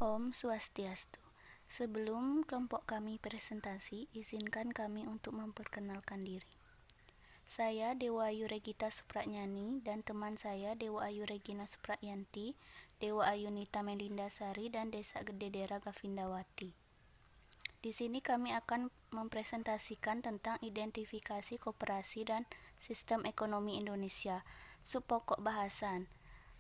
Om Swastiastu. Sebelum kelompok kami presentasi, izinkan kami untuk memperkenalkan diri. Saya Dewa Ayu Regita Supranyani dan teman saya Dewa Ayu Regina Supryanti, Dewa Ayunita Melinda Sari, dan Desa Gededera Gavindawati. Di sini kami akan mempresentasikan tentang identifikasi koperasi dan sistem ekonomi Indonesia. Subpokok bahasan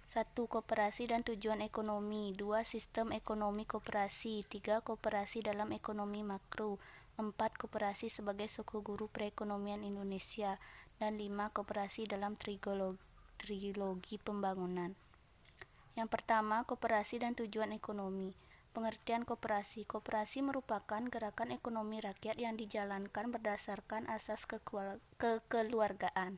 1. Koperasi dan tujuan ekonomi. 2. Sistem ekonomi koperasi. 3. Koperasi dalam ekonomi makro. 4. Koperasi sebagai suku guru perekonomian Indonesia. Dan 5. Koperasi dalam trilogi pembangunan. Yang pertama, koperasi dan tujuan ekonomi. Pengertian koperasi. Koperasi merupakan gerakan ekonomi rakyat yang dijalankan berdasarkan asas kekeluargaan.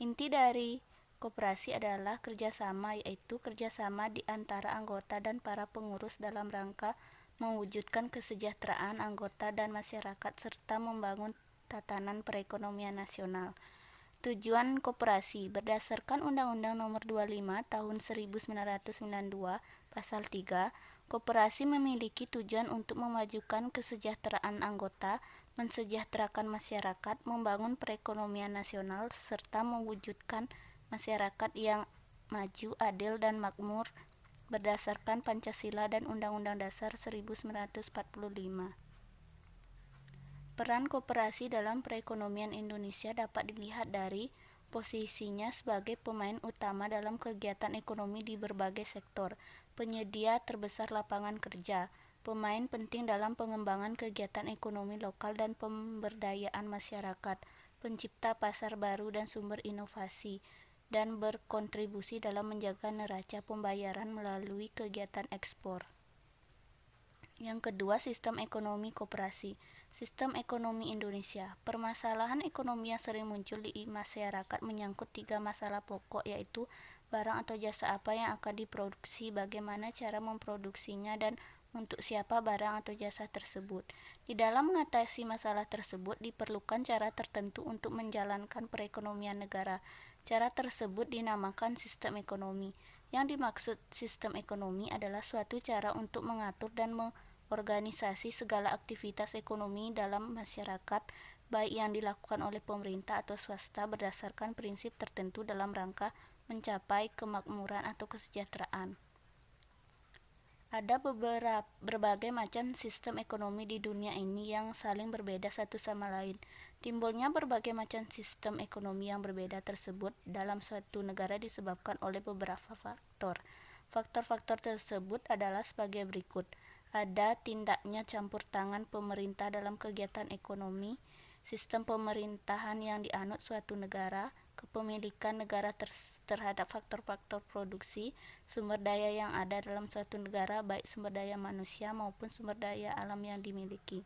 Inti dari koperasi adalah kerjasama, yaitu kerjasama di antara anggota dan para pengurus dalam rangka mewujudkan kesejahteraan anggota dan masyarakat serta membangun tatanan perekonomian nasional. Tujuan koperasi berdasarkan Undang-Undang Nomor 25 Tahun 1992 Pasal 3, koperasi memiliki tujuan untuk memajukan kesejahteraan anggota, mensejahterakan masyarakat, membangun perekonomian nasional, serta mewujudkan masyarakat yang maju, adil, dan makmur berdasarkan Pancasila dan Undang-Undang Dasar 1945. Peran koperasi dalam perekonomian Indonesia dapat dilihat dari posisinya sebagai pemain utama dalam kegiatan ekonomi di berbagai sektor, penyedia terbesar lapangan kerja, pemain penting dalam pengembangan kegiatan ekonomi lokal dan pemberdayaan masyarakat, pencipta pasar baru dan sumber inovasi, dan berkontribusi dalam menjaga neraca pembayaran melalui kegiatan ekspor. Yang kedua, sistem ekonomi koperasi. Sistem ekonomi Indonesia. Permasalahan ekonomi yang sering muncul di masyarakat menyangkut 3 masalah pokok, yaitu barang atau jasa apa yang akan diproduksi, bagaimana cara memproduksinya, dan untuk siapa barang atau jasa tersebut. Di dalam mengatasi masalah tersebut diperlukan cara tertentu untuk menjalankan perekonomian negara. Cara tersebut dinamakan sistem ekonomi. Yang dimaksud sistem ekonomi adalah suatu cara untuk mengatur dan organisasi segala aktivitas ekonomi dalam masyarakat, baik yang dilakukan oleh pemerintah atau swasta berdasarkan prinsip tertentu dalam rangka mencapai kemakmuran atau kesejahteraan. Ada berbagai macam sistem ekonomi di dunia ini yang saling berbeda satu sama lain. Timbulnya berbagai macam sistem ekonomi yang berbeda tersebut dalam suatu negara disebabkan oleh beberapa faktor. Faktor-faktor tersebut adalah sebagai berikut. Ada tindaknya campur tangan pemerintah dalam kegiatan ekonomi, sistem pemerintahan yang dianut suatu negara, kepemilikan negara terhadap faktor-faktor produksi, sumber daya yang ada dalam suatu negara, baik sumber daya manusia maupun sumber daya alam yang dimiliki.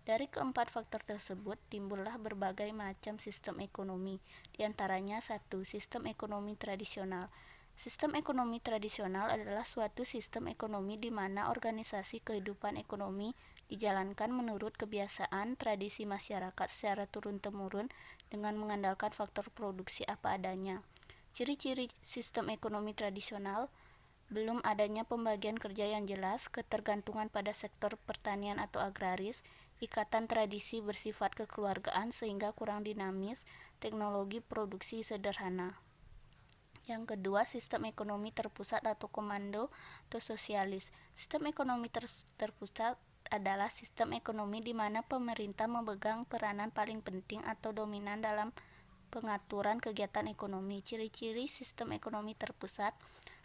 Dari keempat faktor tersebut timbullah berbagai macam sistem ekonomi, diantaranya 1. Sistem ekonomi tradisional. Sistem ekonomi tradisional adalah suatu sistem ekonomi di mana organisasi kehidupan ekonomi dijalankan menurut kebiasaan tradisi masyarakat secara turun-temurun dengan mengandalkan faktor produksi apa adanya. Ciri-ciri sistem ekonomi tradisional: belum adanya pembagian kerja yang jelas, ketergantungan pada sektor pertanian atau agraris, ikatan tradisi bersifat kekeluargaan sehingga kurang dinamis, teknologi produksi sederhana. Yang kedua, sistem ekonomi terpusat atau komando atau sosialis. Sistem ekonomi terpusat adalah sistem ekonomi di mana pemerintah memegang peranan paling penting atau dominan dalam pengaturan kegiatan ekonomi. Ciri-ciri sistem ekonomi terpusat: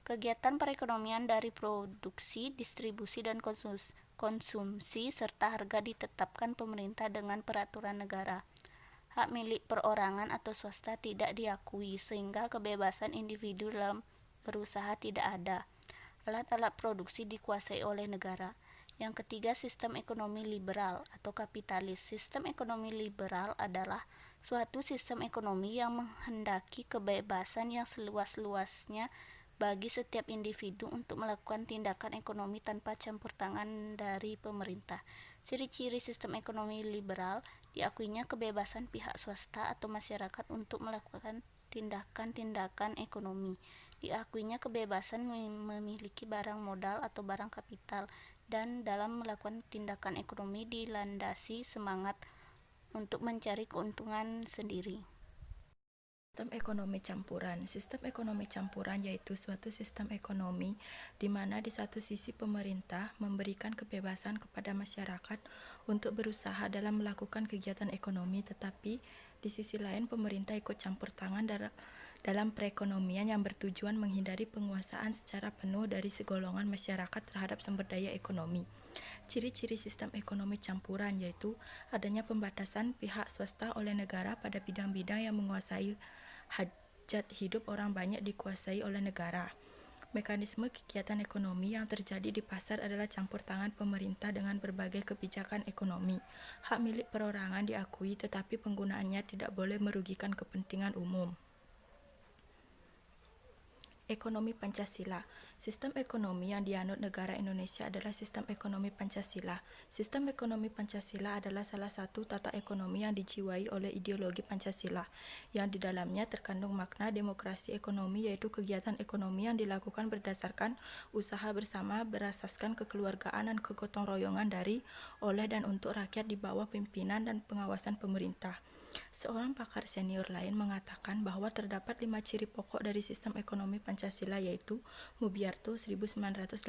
kegiatan perekonomian dari produksi, distribusi, dan konsumsi serta harga ditetapkan pemerintah dengan peraturan negara. Hak milik perorangan atau swasta tidak diakui sehingga kebebasan individu dalam berusaha tidak ada. Alat-alat produksi dikuasai oleh negara. Yang ketiga, sistem ekonomi liberal atau kapitalis. Sistem ekonomi liberal adalah suatu sistem ekonomi yang menghendaki kebebasan yang seluas-luasnya bagi setiap individu untuk melakukan tindakan ekonomi tanpa campur tangan dari pemerintah. Ciri-ciri sistem ekonomi liberal: diakuinya kebebasan pihak swasta atau masyarakat untuk melakukan tindakan-tindakan ekonomi. Diakuinya kebebasan memiliki barang modal atau barang kapital, dan dalam melakukan tindakan ekonomi dilandasi semangat untuk mencari keuntungan sendiri. Sistem ekonomi campuran. Sistem ekonomi campuran yaitu suatu sistem ekonomi di mana di satu sisi pemerintah memberikan kebebasan kepada masyarakat untuk berusaha dalam melakukan kegiatan ekonomi, tetapi di sisi lain pemerintah ikut campur tangan dalam perekonomian yang bertujuan menghindari penguasaan secara penuh dari segolongan masyarakat terhadap sumber daya ekonomi. Ciri-ciri sistem ekonomi campuran yaitu adanya pembatasan pihak swasta oleh negara pada bidang-bidang yang menguasai hajat hidup orang banyak dikuasai oleh negara. Mekanisme kegiatan ekonomi yang terjadi di pasar adalah campur tangan pemerintah dengan berbagai kebijakan ekonomi. Hak milik perorangan diakui, tetapi penggunaannya tidak boleh merugikan kepentingan umum. Ekonomi Pancasila. Sistem ekonomi yang dianut negara Indonesia adalah sistem ekonomi Pancasila. Sistem ekonomi Pancasila adalah salah satu tata ekonomi yang dijiwai oleh ideologi Pancasila, yang di dalamnya terkandung makna demokrasi ekonomi, yaitu kegiatan ekonomi yang dilakukan berdasarkan usaha bersama berasaskan kekeluargaan dan kegotong royongan dari, oleh dan untuk rakyat di bawah pimpinan dan pengawasan pemerintah. Seorang pakar senior lain mengatakan bahwa terdapat 5 ciri pokok dari sistem ekonomi Pancasila, yaitu Mubiarto 1981,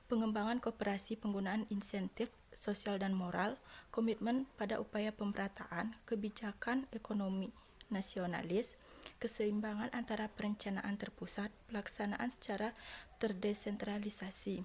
pengembangan koperasi, penggunaan insentif sosial dan moral, komitmen pada upaya pemerataan, kebijakan ekonomi nasionalis, keseimbangan antara perencanaan terpusat, pelaksanaan secara terdesentralisasi.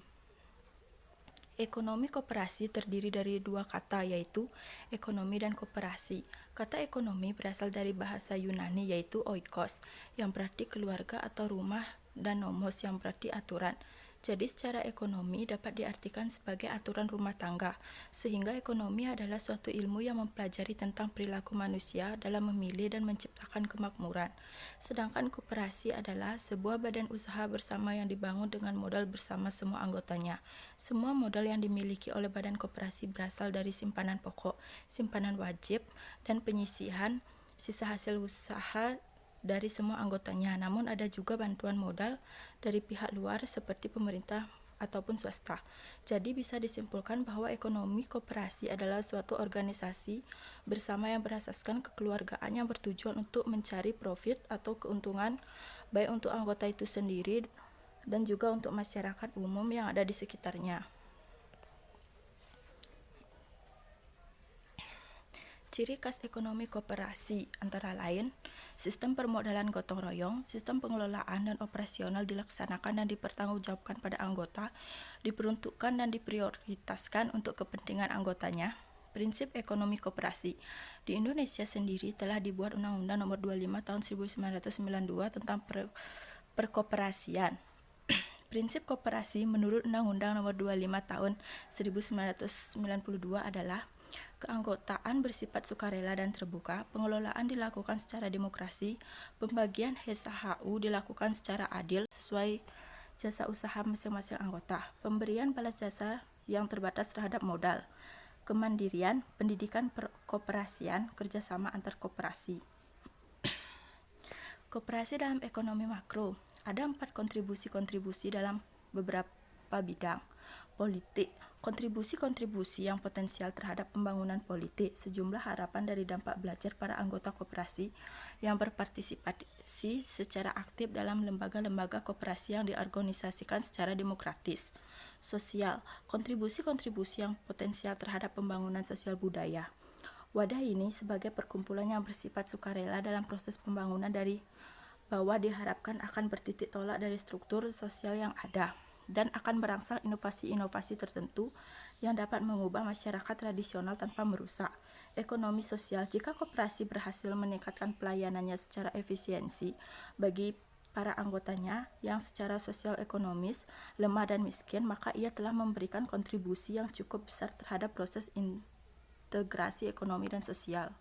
Ekonomi koperasi terdiri dari dua kata, yaitu ekonomi dan koperasi. Kata ekonomi berasal dari bahasa Yunani, yaitu oikos, yang berarti keluarga atau rumah, dan nomos, yang berarti aturan. Jadi secara ekonomi dapat diartikan sebagai aturan rumah tangga, sehingga ekonomi adalah suatu ilmu yang mempelajari tentang perilaku manusia dalam memilih dan menciptakan kemakmuran. Sedangkan koperasi adalah sebuah badan usaha bersama yang dibangun dengan modal bersama semua anggotanya. Semua modal yang dimiliki oleh badan koperasi berasal dari simpanan pokok, simpanan wajib, dan penyisihan sisa hasil usaha dari semua anggotanya. Namun ada juga bantuan modal dari pihak luar seperti pemerintah ataupun swasta. Jadi bisa disimpulkan bahwa ekonomi koperasi adalah suatu organisasi bersama yang berasaskan kekeluargaan yang bertujuan untuk mencari profit atau keuntungan baik untuk anggota itu sendiri dan juga untuk masyarakat umum yang ada di sekitarnya. Ciri khas ekonomi koperasi antara lain, sistem permodalan gotong royong, sistem pengelolaan dan operasional dilaksanakan dan dipertanggungjawabkan pada anggota, diperuntukkan dan diprioritaskan untuk kepentingan anggotanya. Prinsip ekonomi koperasi. Di Indonesia sendiri telah dibuat Undang-Undang Nomor 25 Tahun 1992 tentang perkoperasian. Prinsip koperasi menurut Undang-Undang Nomor 25 Tahun 1992 adalah keanggotaan bersifat sukarela dan terbuka, pengelolaan dilakukan secara demokrasi, pembagian HSHU dilakukan secara adil sesuai jasa usaha masing-masing anggota, pemberian balas jasa yang terbatas terhadap modal, kemandirian, pendidikan perkoperasian, kerjasama antar koperasi. Koperasi dalam ekonomi makro. Ada 4 kontribusi-kontribusi dalam beberapa bidang. Politik. Kontribusi-kontribusi yang potensial terhadap pembangunan politik, sejumlah harapan dari dampak belajar para anggota koperasi yang berpartisipasi secara aktif dalam lembaga-lembaga koperasi yang diorganisasikan secara demokratis. Sosial. Kontribusi-kontribusi yang potensial terhadap pembangunan sosial budaya. Wadah ini sebagai perkumpulan yang bersifat sukarela dalam proses pembangunan dari bawah diharapkan akan bertitik tolak dari struktur sosial yang ada dan akan merangsang inovasi-inovasi tertentu yang dapat mengubah masyarakat tradisional tanpa merusak ekonomi sosial. Jika koperasi berhasil meningkatkan pelayanannya secara efisiensi bagi para anggotanya yang secara sosial ekonomis lemah dan miskin, maka ia telah memberikan kontribusi yang cukup besar terhadap proses integrasi ekonomi dan sosial.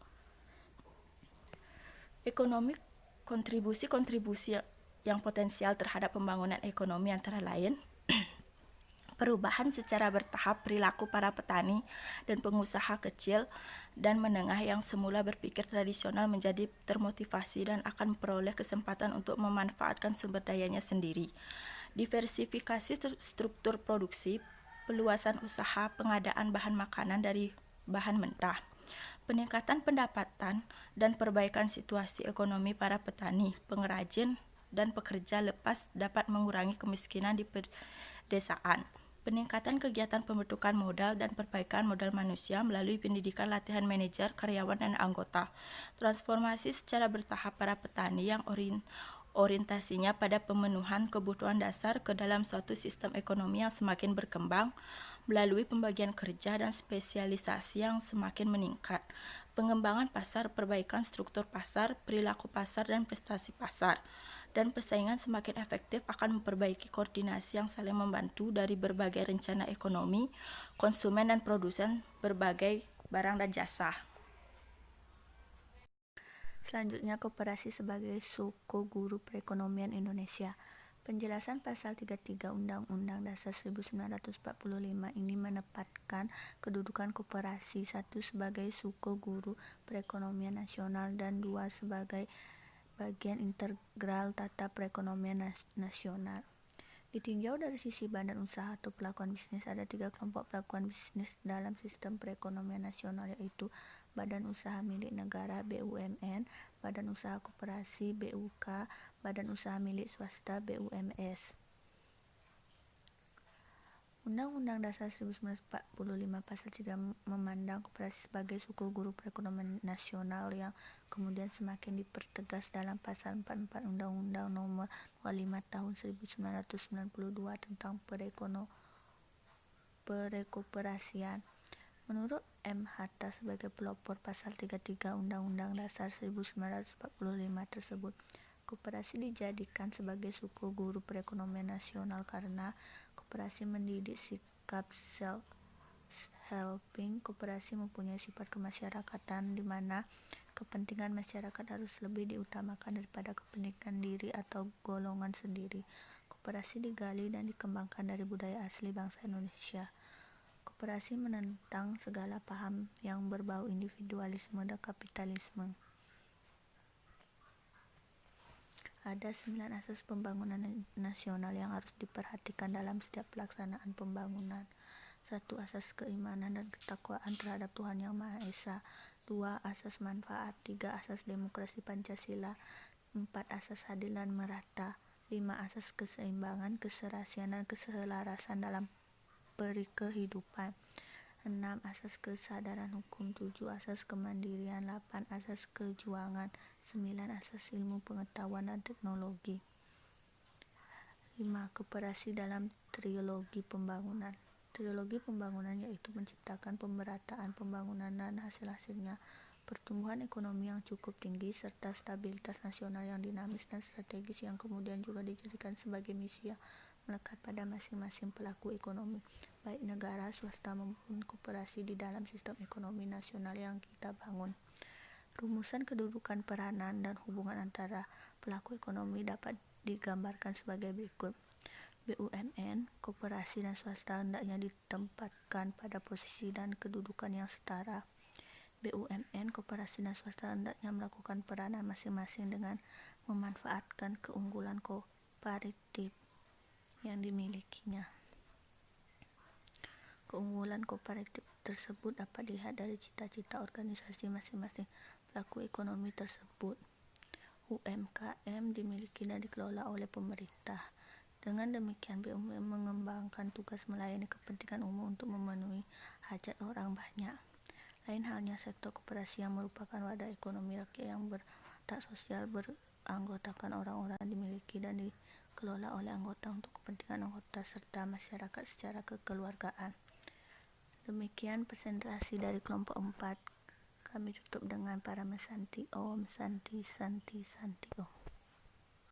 Ekonomi kontribusi-kontribusi yang potensial terhadap pembangunan ekonomi antara lain Perubahan secara bertahap perilaku para petani dan pengusaha kecil dan menengah yang semula berpikir tradisional menjadi termotivasi dan akan memperoleh kesempatan untuk memanfaatkan sumber dayanya sendiri. Diversifikasi struktur produksi, peluasan usaha, pengadaan bahan makanan dari bahan mentah, peningkatan pendapatan dan perbaikan situasi ekonomi para petani, pengrajin, dan pekerja lepas dapat mengurangi kemiskinan di pedesaan. Peningkatan kegiatan pembentukan modal dan perbaikan modal manusia melalui pendidikan latihan manajer, karyawan, dan anggota. Transformasi secara bertahap para petani yang orientasinya pada pemenuhan kebutuhan dasar ke dalam suatu sistem ekonomi yang semakin berkembang melalui pembagian kerja dan spesialisasi yang semakin meningkat. Pengembangan pasar, perbaikan struktur pasar, perilaku pasar, dan prestasi pasar. Dan persaingan semakin efektif akan memperbaiki koordinasi yang saling membantu dari berbagai rencana ekonomi, konsumen, dan produsen berbagai barang dan jasa. Selanjutnya, koperasi sebagai suku guru perekonomian Indonesia. Penjelasan pasal 33 Undang-Undang Dasar 1945 ini menempatkan kedudukan koperasi, 1 sebagai suku guru perekonomian nasional dan 2 sebagai bagian integral tata perekonomian nasional. Ditinjau dari sisi badan usaha atau pelakuan bisnis, ada 3 kelompok pelakuan bisnis dalam sistem perekonomian nasional, yaitu Badan Usaha Milik Negara (BUMN), Badan Usaha Koperasi (BUK), Badan Usaha Milik Swasta (BUMS). Undang-Undang Dasar 1945 Pasal 3 memandang koperasi sebagai suku guru perekonomian nasional yang kemudian semakin dipertegas dalam Pasal 44 Undang-Undang Nomor 25 Tahun 1992 tentang perekoperasian. Menurut M. Hatta sebagai pelopor Pasal 33 Undang-Undang Dasar 1945 tersebut, koperasi dijadikan sebagai suku guru perekonomian nasional karena koperasi mendidik sikap self-helping. Koperasi mempunyai sifat kemasyarakatan di mana kepentingan masyarakat harus lebih diutamakan daripada kepentingan diri atau golongan sendiri. Koperasi digali dan dikembangkan dari budaya asli bangsa Indonesia. Koperasi menentang segala paham yang berbau individualisme dan kapitalisme. Ada 9 asas pembangunan nasional yang harus diperhatikan dalam setiap pelaksanaan pembangunan. 1. Asas keimanan dan ketakwaan terhadap Tuhan Yang Maha Esa. 2. Asas manfaat. 3. Asas demokrasi Pancasila. 4. Asas adil dan merata. 5. Asas keseimbangan, keserasian, dan keselarasan dalam kehidupan. 6. Asas kesadaran hukum. 7. Asas kemandirian. 8. Asas kejuangan. 9. Asas ilmu pengetahuan dan teknologi. 5. Koperasi dalam trilogi pembangunan. Trilogi pembangunan yaitu menciptakan pemerataan pembangunan dan hasil-hasilnya, pertumbuhan ekonomi yang cukup tinggi, serta stabilitas nasional yang dinamis dan strategis yang kemudian juga dijadikan sebagai misi yang melekat pada masing-masing pelaku ekonomi, baik negara, swasta maupun koperasi di dalam sistem ekonomi nasional yang kita bangun. Rumusan kedudukan, peranan, dan hubungan antara pelaku ekonomi dapat digambarkan sebagai berikut. BUMN, koperasi, dan swasta hendaknya ditempatkan pada posisi dan kedudukan yang setara. BUMN, koperasi, dan swasta hendaknya melakukan peranan masing-masing dengan memanfaatkan keunggulan kooperatif yang dimilikinya. Keunggulan kooperatif tersebut dapat dilihat dari cita-cita organisasi masing-masing pelaku ekonomi tersebut. UMKM dimiliki dan dikelola oleh pemerintah. Dengan demikian, BUMN mengembangkan tugas melayani kepentingan umum untuk memenuhi hajat orang banyak. Lain halnya sektor koperasi yang merupakan wadah ekonomi rakyat yang berwatak sosial, beranggotakan orang-orang dimiliki dan dikelola oleh anggota untuk kepentingan anggota serta masyarakat secara kekeluargaan. Demikian presentasi dari kelompok 4. Kami tutup dengan para mesanti Om Santi Santi Santi Om.